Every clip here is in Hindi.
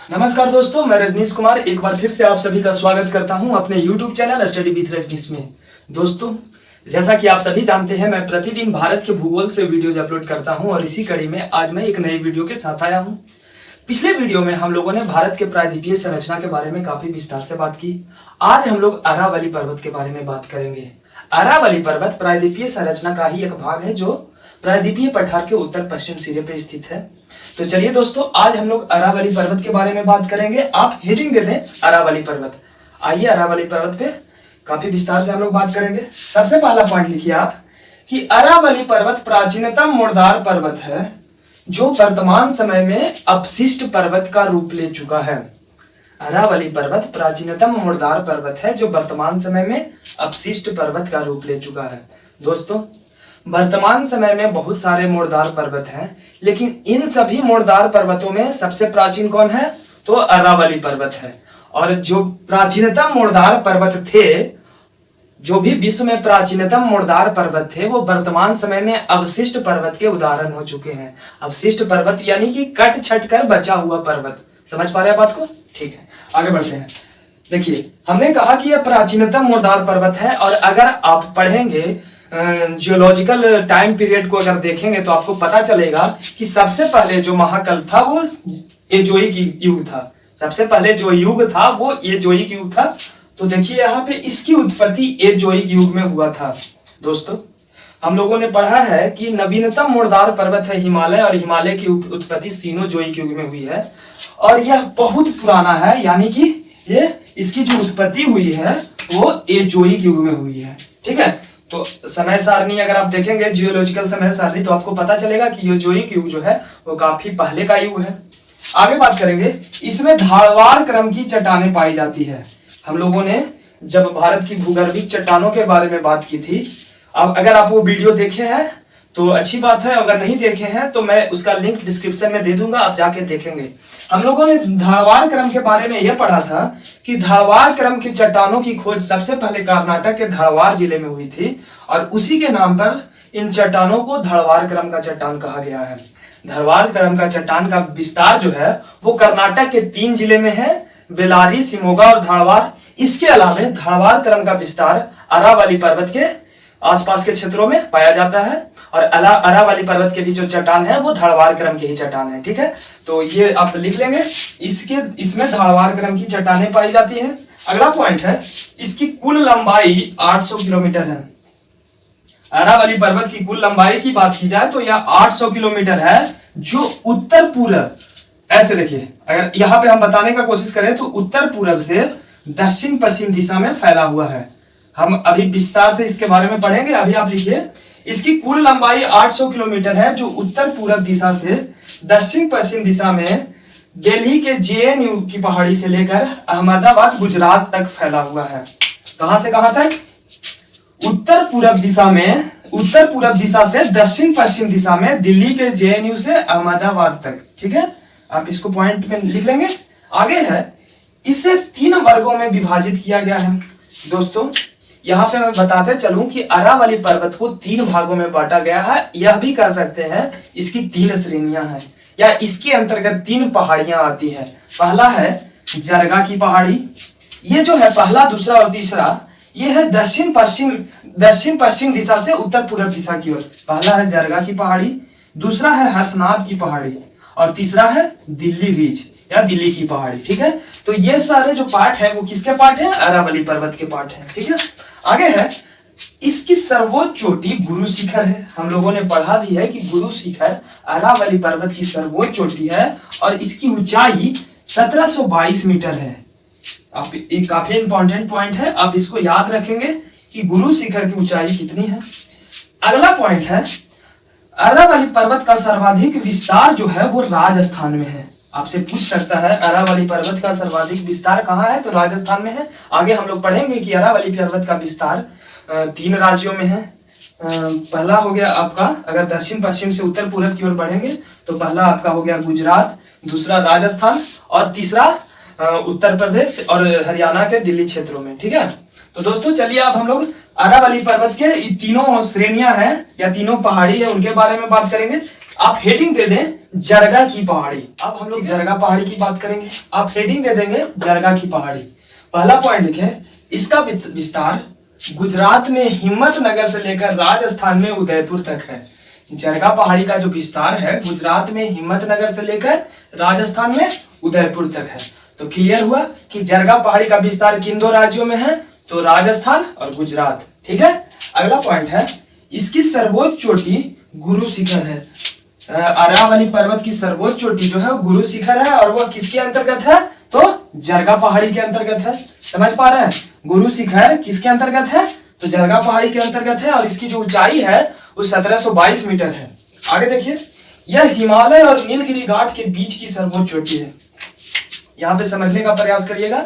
नमस्कार दोस्तों, मैं रजनीश कुमार एक बार फिर से आप सभी का स्वागत करता हूं अपने YouTube channel study with Rajnish में। दोस्तों, जैसा कि आप सभी जानते हैं, मैं प्रतिदिन भारत के भूगोल से वीडियोज अपलोड करता हूं और इसी कड़ी में आज मैं एक नई वीडियो के साथ आया हूं। पिछले वीडियो में हम लोगों ने भारत के प्रायद्वीपीय संरचना के बारे में काफी विस्तार से बात की। आज हम लोग अरावली पर्वत के बारे में बात करेंगे। अरावली पर्वत प्रायद्वीपीय संरचना का ही एक भाग है जो प्रायद्वीपीय पठार के उत्तर पश्चिम सिरे पर स्थित है। तो चलिए दोस्तों, आज हम लोग अरावली पर्वत के बारे में बात करेंगे। आप हेडिंग दे दें अरावली पर्वत। आइए अरावली पर्वत पे काफी विस्तार से हम लोग बात करेंगे। सबसे पहला पॉइंट लिखिए आप कि अरावली पर्वत प्राचीनतम मुर्दार पर्वत है जो वर्तमान समय में अपशिष्ट पर्वत का रूप ले चुका है। अरावली पर्वत प्राचीनतम मुर्दार पर्वत है जो वर्तमान समय में अपशिष्ट पर्वत का रूप ले चुका है। दोस्तों, वर्तमान समय में बहुत सारे मुर्दार पर्वत हैं, लेकिन इन सभी मुर्दार पर्वतों में सबसे प्राचीन कौन है? तो अरावली पर्वत है। और जो प्राचीनतम मुर्दार पर्वत थे, जो भी विश्व में प्राचीनतम मुर्दार पर्वत थे, वो वर्तमान समय में अवशिष्ट पर्वत के उदाहरण हो चुके हैं। अवशिष्ट पर्वत यानी कि कट छट कर बचा हुआ पर्वत। समझ पा रहे हैं बात को? ठीक है, आगे बढ़ते हैं। देखिए, हमने कहा कि यह प्राचीनतम मुर्दार पर्वत है और अगर आप पढ़ेंगे जियोलॉजिकल टाइम पीरियड को अगर देखेंगे तो आपको पता चलेगा कि सबसे पहले जो महाकल्प था वो एजोइक युग था। सबसे पहले जो युग था वो एजोइक युग था। तो देखिए यहाँ पे इसकी उत्पत्ति एजोइक युग में हुआ था। दोस्तों, हम लोगों ने पढ़ा है कि नवीनतम मुर्दार पर्वत है हिमालय, और हिमालय की उत्पत्ति सीनोजोइक युग में हुई है और यह बहुत पुराना है, यानी कि ये इसकी जो उत्पत्ति हुई है वो एजोइक युग में हुई है। ठीक है, तो समय सारणी अगर आप देखेंगे, जियोलॉजिकल समय सारणी, तो आपको पता चलेगा कि एजोइक युग जो है वो काफी पहले का युग है। आगे बात करेंगे, इसमें ढालवार क्रम की चट्टानें पाई जाती है। हम लोगों ने जब भारत की भूगर्भिक चट्टानों के बारे में बात की थी, अब अगर आप वो वीडियो देखे हैं तो अच्छी बात है, अगर नहीं देखे हैं तो मैं उसका लिंक डिस्क्रिप्शन में दे दूंगा, आप जाके देखेंगे। हम लोगों ने ढालवार क्रम के बारे में यह पढ़ा था कि ढालवार क्रम की चट्टानों की खोज सबसे पहले कर्नाटक के धारवाड़ जिले में हुई थी और उसी के नाम पर इन चट्टानों को धारवाड़ क्रम का चट्टान कहा गया है। धारवाड़ क्रम का चट्टान का विस्तार जो है वो कर्नाटक के 3 जिले में है, बेलारी, शिमोगा और धारवाड़। इसके अलावा धारवाड़ क्रम का विस्तार अरावली पर्वत के आसपास के क्षेत्रों में पाया जाता है और अरावली पर्वत के भी जो चट्टान है वो धारवाड़ क्रम के ही चट्टान है। ठीक है, तो ये आप लिख लेंगे, इसमें धारवाड़ क्रम की चट्टानें पाई जाती हैं। अगला पॉइंट है, इसकी कुल लंबाई 800 किलोमीटर है। अरावली पर्वत की कुल लंबाई की बात की जाए तो यह 800 किलोमीटर है, जो उत्तर पूर्व, ऐसे देखिए, अगर यहाँ पे हम बताने का कोशिश करें तो उत्तर पूर्व से दक्षिण पश्चिम दिशा में फैला हुआ है। हम अभी विस्तार से इसके बारे में पढ़ेंगे। अभी आप लिखिए, इसकी कुल लंबाई 800 किलोमीटर है, जो उत्तर पूर्व दिशा से दक्षिण पश्चिम दिशा में दिल्ली के जेएनयू की पहाड़ी से लेकर अहमदाबाद, गुजरात तक फैला हुआ है। कहां से कहां तक? उत्तर पूर्व दिशा से दक्षिण पश्चिम दिशा में दिल्ली के जेएनयू से अहमदाबाद तक। ठीक है, आप इसको पॉइंट में लिख लेंगे। आगे है, इसे 3 वर्गों में विभाजित किया गया है। दोस्तों, यहाँ पे मैं बताते चलूं कि अरावली पर्वत को 3 भागों में बांटा गया है। यह भी कह सकते हैं इसकी 3 श्रेणियां हैं या इसके अंतर्गत 3 पहाड़ियां आती है। पहला है जरगा की पहाड़ी। ये जो है पहला, दूसरा और तीसरा, ये है दक्षिण पश्चिम दिशा से उत्तर पूर्व दिशा की ओर। पहला है जरगा की पहाड़ी, दूसरा है हर्षनाथ की पहाड़ी और तीसरा है दिल्ली रिज या दिल्ली की पहाड़ी। ठीक है, तो ये सारे जो पार्ट है वो किसके पार्ट है? अरावली पर्वत के पार्ट है। ठीक है, आगे है, इसकी सर्वोच्च चोटी गुरु शिखर है। हम लोगों ने पढ़ा भी है कि गुरु शिखर अरावली पर्वत की सर्वोच्च चोटी है और इसकी ऊंचाई 1722 मीटर है। आप एक काफी इंपॉर्टेंट पॉइंट है, आप इसको याद रखेंगे कि गुरु शिखर की ऊंचाई कितनी है। अगला पॉइंट है, अरावली पर्वत का सर्वाधिक विस्तार जो है वो राजस्थान में है। आपसे पूछ सकता है अरावली पर्वत का सर्वाधिक विस्तार कहाँ है? तो राजस्थान में है। आगे हम लोग पढ़ेंगे कि अरावली पर्वत का विस्तार 3 राज्यों में है। पहला हो गया आपका, अगर दक्षिण पश्चिम से उत्तर पूर्व की ओर बढ़ेंगे तो पहला आपका हो गया गुजरात, दूसरा राजस्थान और तीसरा उत्तर प्रदेश और हरियाणा के दिल्ली क्षेत्रों में। ठीक है, तो दोस्तों चलिए अब हम लोग अरावली पर्वत के तीनों श्रेणियां हैं या तीनों पहाड़ी है उनके बारे में बात करेंगे। आप हेडिंग दे दें जरगा की पहाड़ी। अब हम लोग जरगा पहाड़ी की बात करेंगे। आप हेडिंग दे देंगे जरगा की पहाड़ी। पहला पॉइंट लिखे, इसका विस्तार गुजरात में हिम्मतनगर से लेकर राजस्थान में उदयपुर तक है। जरगा पहाड़ी का जो विस्तार है गुजरात में हिम्मतनगर से लेकर राजस्थान में उदयपुर तक है। तो क्लियर हुआ कि जरगा पहाड़ी का विस्तार किन दो राज्यों में है, तो राजस्थान और गुजरात। ठीक है। अगला पॉइंट है, इसकी सर्वोच्च चोटी गुरु शिखर है। अरावली पर्वत की सर्वोच्च चोटी जो है गुरु शिखर है और वह किसके अंतर्गत है, तो जरगा पहाड़ी के अंतर्गत है। समझ पा रहे हैं, गुरु शिखर किसके अंतर्गत है, तो जरगा पहाड़ी के अंतर्गत है और इसकी जो ऊंचाई है वो 1722 मीटर है। आगे देखिए, यह हिमालय और नीलगिरी घाट के बीच की सर्वोच्च चोटी है। यहाँ पे समझने का प्रयास करिएगा।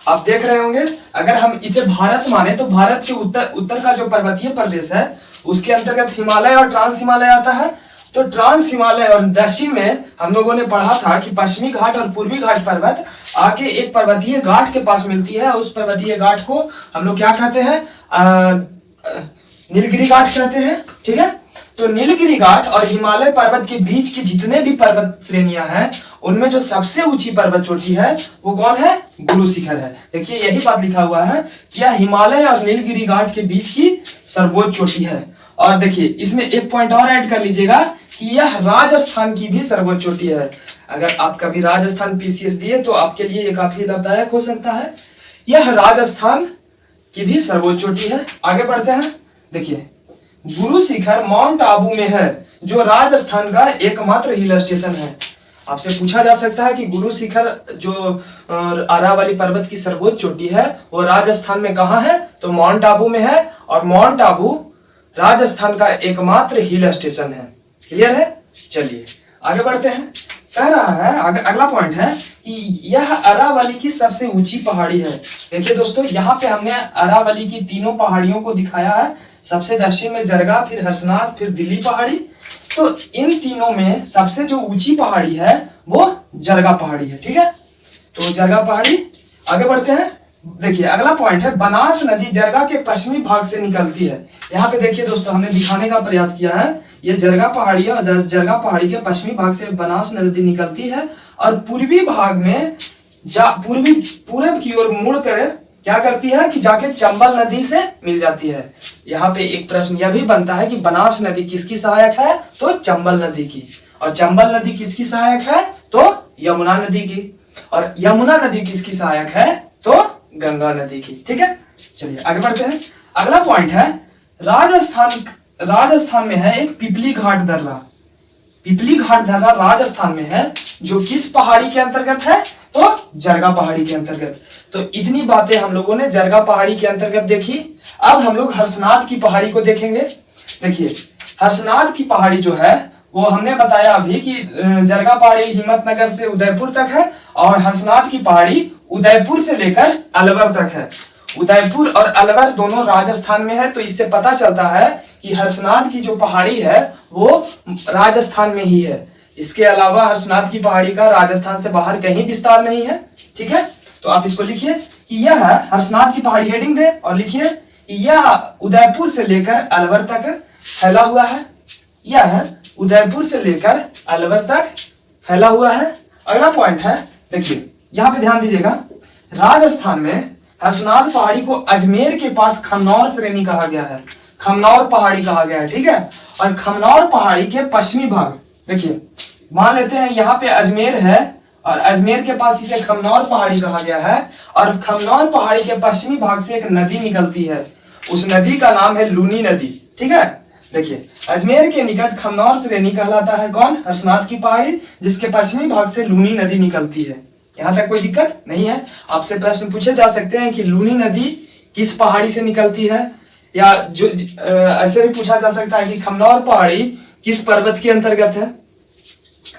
आप देख रहे होंगे, अगर हम इसे भारत माने तो भारत के उत्तर का जो पर्वतीय प्रदेश है उसके अंतर्गत हिमालय और ट्रांस हिमालय आता है। तो ट्रांस हिमालय और दक्षिण में हम लोगों ने पढ़ा था कि पश्चिमी घाट और पूर्वी घाट पर्वत आके एक पर्वतीय घाट के पास मिलती है। उस पर्वतीय घाट को हम लोग क्या कहते हैं, नीलगिरी घाट कहते हैं। ठीक है। तो नीलगिरी घाट और हिमालय पर्वत के बीच की जितने भी पर्वत श्रेणियां हैं उनमें जो सबसे ऊंची पर्वत चोटी है वो कौन है, गुरु शिखर है। देखिए यही बात लिखा हुआ है कि यह हिमालय और नीलगिरी घाट के बीच की सर्वोच्च चोटी है। और देखिए इसमें एक पॉइंट और ऐड कर लीजिएगा कि यह राजस्थान की भी सर्वोच्च चोटी है। अगर आप कभी राजस्थान पीसीएस दिए तो आपके लिए ये काफी लाभदायक हो सकता है। यह राजस्थान की भी सर्वोच्च चोटी है। आगे बढ़ते हैं। देखिए, गुरु शिखर माउंट आबू में है जो राजस्थान का एकमात्र हिल स्टेशन है। आपसे पूछा जा सकता है कि गुरु शिखर जो अरावली पर्वत की सर्वोच्च चोटी है वो राजस्थान में कहाँ है, तो माउंट आबू में है और माउंट आबू राजस्थान का एकमात्र हिल स्टेशन है। क्लियर है। चलिए आगे बढ़ते हैं। कह रहा है अगला पॉइंट है कि यह अरावली की सबसे ऊंची पहाड़ी है। देखिए दोस्तों, यहाँ पे हमने अरावली की तीनों पहाड़ियों को दिखाया है। सबसे दक्षिण में जरगा, फिर हर्षनाथ, फिर दिल्ली पहाड़ी। तो इन तीनों में सबसे जो ऊंची पहाड़ी है वो जरगा पहाड़ी है। ठीक है। तो जरगा पहाड़ी। आगे बढ़ते हैं। देखिए अगला पॉइंट है, बनास नदी जरगा के पश्चिमी भाग से निकलती है। यहाँ पे देखिए दोस्तों, हमने दिखाने का प्रयास किया है, ये जरगा पहाड़ी है और जरगा पहाड़ी के पश्चिमी भाग से बनास नदी निकलती है और पूर्वी भाग में पूरब की ओर मुड़ कर क्या करती है कि जाके चंबल नदी से मिल जाती है। यहाँ पे एक प्रश्न यह भी बनता है कि बनास नदी किसकी सहायक है, तो चंबल नदी की। और चंबल नदी किसकी सहायक है, तो यमुना नदी की। और यमुना नदी किसकी सहायक है, तो गंगा नदी की। ठीक है। चलिए आगे बढ़ते हैं। अगला पॉइंट है, राजस्थान में है एक पिपली घाट दर्रा। पिपली घाट दर्रा राजस्थान में है जो किस पहाड़ी के अंतर्गत है, तो जरगा पहाड़ी के अंतर्गत। तो इतनी बातें हम लोगों ने जरगा पहाड़ी के अंतर्गत देखी। अब हम लोग हर्षनाथ की पहाड़ी को देखेंगे। देखिए हर्षनाथ की पहाड़ी जो है वो हमने बताया अभी कि जरगा पहाड़ी हिम्मतनगर से उदयपुर तक है और हर्षनाथ की पहाड़ी उदयपुर से लेकर अलवर तक है। उदयपुर और अलवर दोनों राजस्थान में है। तो इससे पता चलता है कि हर्षनाथ की जो पहाड़ी है वो राजस्थान में ही है। इसके अलावा हर्षनाथ की पहाड़ी का राजस्थान से बाहर कहीं विस्तार नहीं है। ठीक है। तो आप इसको लिखिए कि यह हर्षनाथ की पहाड़ी, हेडिंग दे और लिखिए यह उदयपुर से लेकर अलवर तक फैला हुआ है। यह उदयपुर से लेकर अलवर तक फैला हुआ है। अगला पॉइंट है, देखिए यहाँ पे ध्यान दीजिएगा, राजस्थान में हर्षनाथ पहाड़ी को अजमेर के पास खमनौर श्रेणी कहा गया है। खमनौर पहाड़ी कहा गया है। ठीक है। और खमनौर पहाड़ी के पश्चिमी भाग, देखिए मान लेते हैं यहाँ पे अजमेर है और अजमेर के पास इसे खमनौर पहाड़ी कहा गया है और खमनौर पहाड़ी के पश्चिमी भाग से एक नदी निकलती है। उस नदी का नाम है लूनी नदी। ठीक है। देखिए अजमेर के निकट खमनौर श्रेणी कहलाता है कौन, हर्षनाथ की पहाड़ी, जिसके पश्चिमी भाग से लूनी नदी निकलती है। यहाँ तक कोई दिक्कत नहीं है। आपसे प्रश्न पूछे जा सकते हैं कि लूनी नदी किस पहाड़ी से निकलती है, या जो ऐसे भी पूछा जा सकता है कि खमनौर पहाड़ी किस पर्वत के अंतर्गत है।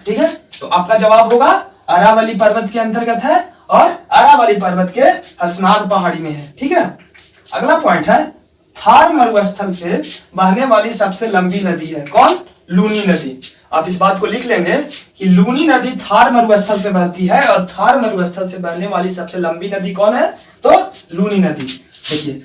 ठीक है। तो आपका जवाब होगा अरावली पर्वत के अंतर्गत है और अरावली पर्वत के हर्षनाथ पहाड़ी में है। ठीक है। अगला पॉइंट है, थार मरुस्थल से बहने वाली सबसे लंबी नदी है कौन, लूनी नदी। आप इस बात को लिख लेंगे कि लूनी नदी थार मरुस्थल से बहती है और थार मरुस्थल से बहने वाली सबसे लंबी नदी कौन है, तो लूनी नदी। देखिए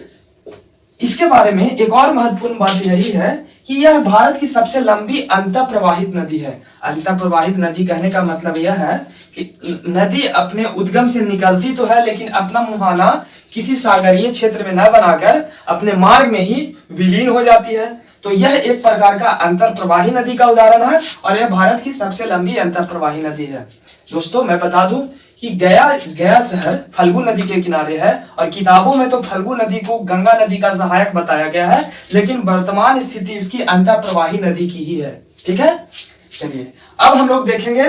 इसके बारे में एक और महत्वपूर्ण बात यही है कि यह भारत की सबसे लंबी अंतः प्रवाहित नदी है। अंतः प्रवाहित नदी कहने का मतलब यह है कि नदी अपने उद्गम से निकलती तो है, लेकिन अपना मुहाना किसी सागरीय क्षेत्र में न बनाकर अपने मार्ग में ही विलीन हो जाती है। तो यह एक प्रकार का अंतर प्रवाही नदी का उदाहरण है और यह भारत की सबसे लंबी अंतर प्रवाही नदी है। दोस्तों मैं बता दूं कि गया शहर फल्गु नदी के किनारे है और किताबों में तो फल्गु नदी को गंगा नदी का सहायक बताया गया है, लेकिन वर्तमान स्थिति इसकी अंतर प्रवाही नदी की ही है। ठीक है, चलिए अब हम लोग देखेंगे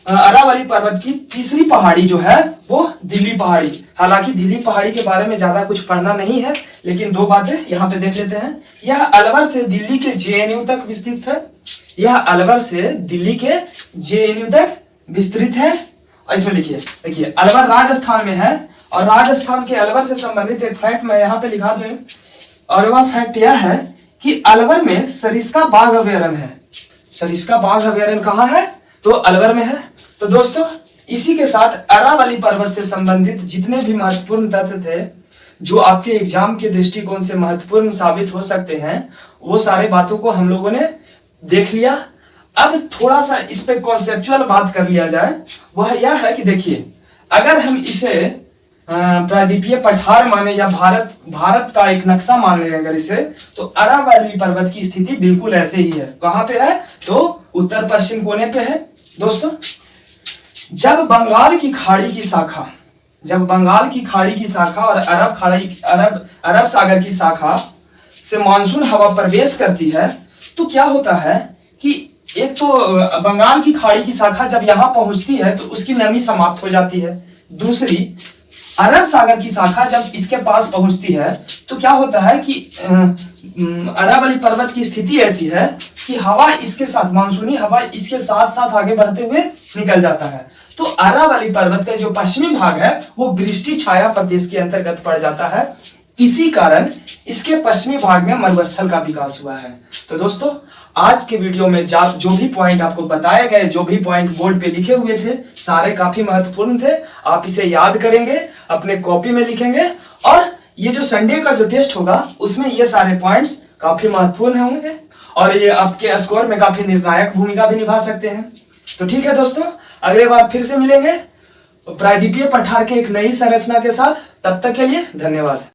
अरावली पर्वत की तीसरी पहाड़ी जो है वो दिल्ली पहाड़ी। हालांकि दिल्ली पहाड़ी के बारे में ज्यादा कुछ पढ़ना नहीं है, लेकिन दो बातें यहाँ पे देख लेते हैं। यह अलवर से दिल्ली के जेएनयू तक विस्तृत है। यह अलवर से दिल्ली के जेएनयू तक विस्तृत है। और इसमें देखिए अलवर राजस्थान में है और राजस्थान के अलवर से संबंधित एक फैक्ट मैं यहाँ पे लिखा दूं, और वह फैक्ट यह है कि अलवर में सरिस्का बाघ अभयारण्य है। सरिस्का बाघ अभयारण्य कहाँ है? तो अलवर में है। तो दोस्तों इसी के साथ अरावली पर्वत से संबंधित जितने भी महत्वपूर्ण तथ्य थे जो आपके एग्जाम के दृष्टिकोण से महत्वपूर्ण साबित हो सकते हैं, वो सारे बातों को हम लोगों ने देख लिया। अब थोड़ा सा इस पे कॉन्सेप्चुअल बात कर लिया जाए। वह यह है कि देखिए, अगर हम इसे प्रायद्वीपीय पठार माने या भारत का एक नक्शा मान लें अगर इसे, तो अरावली पर्वत की स्थिति बिल्कुल ऐसे ही है। कहाँ पे है? तो उत्तर पश्चिम कोने पे है। दोस्तों जब बंगाल की खाड़ी की शाखा और अरब सागर की शाखा से मानसून हवा प्रवेश करती है, तो क्या होता है कि एक तो बंगाल की खाड़ी की शाखा जब यहाँ पहुंचती है तो उसकी नमी समाप्त हो जाती है। दूसरी अरब सागर की शाखा जब इसके पास पहुंचती है तो क्या होता है कि अरावली पर्वत की स्थिति ऐसी है कि हवा इसके साथ, मानसूनी हवा इसके साथ साथ आगे बढ़ते हुए निकल जाता है। तो अरावली पर्वत का जो पश्चिमी भाग है वो वृष्टि छाया प्रदेश के अंतर्गत पड़ जाता है। इसी कारण इसके पश्चिमी भाग में मरुस्थल का विकास हुआ है। तो दोस्तों आज के वीडियो में जो भी पॉइंट आपको बताए गए, जो भी पॉइंट बोर्ड पे लिखे हुए थे, सारे काफी महत्वपूर्ण थे। आप इसे याद करेंगे, अपने कॉपी में लिखेंगे और ये जो संडे का जो टेस्ट होगा उसमें ये सारे पॉइंट्स काफी महत्वपूर्ण होंगे और ये आपके स्कोर में काफी निर्णायक भूमिका भी निभा सकते हैं। तो ठीक है दोस्तों, अगले बार फिर से मिलेंगे प्रायद्वीपीय पठार के एक नई संरचना के साथ। तब तक के लिए धन्यवाद।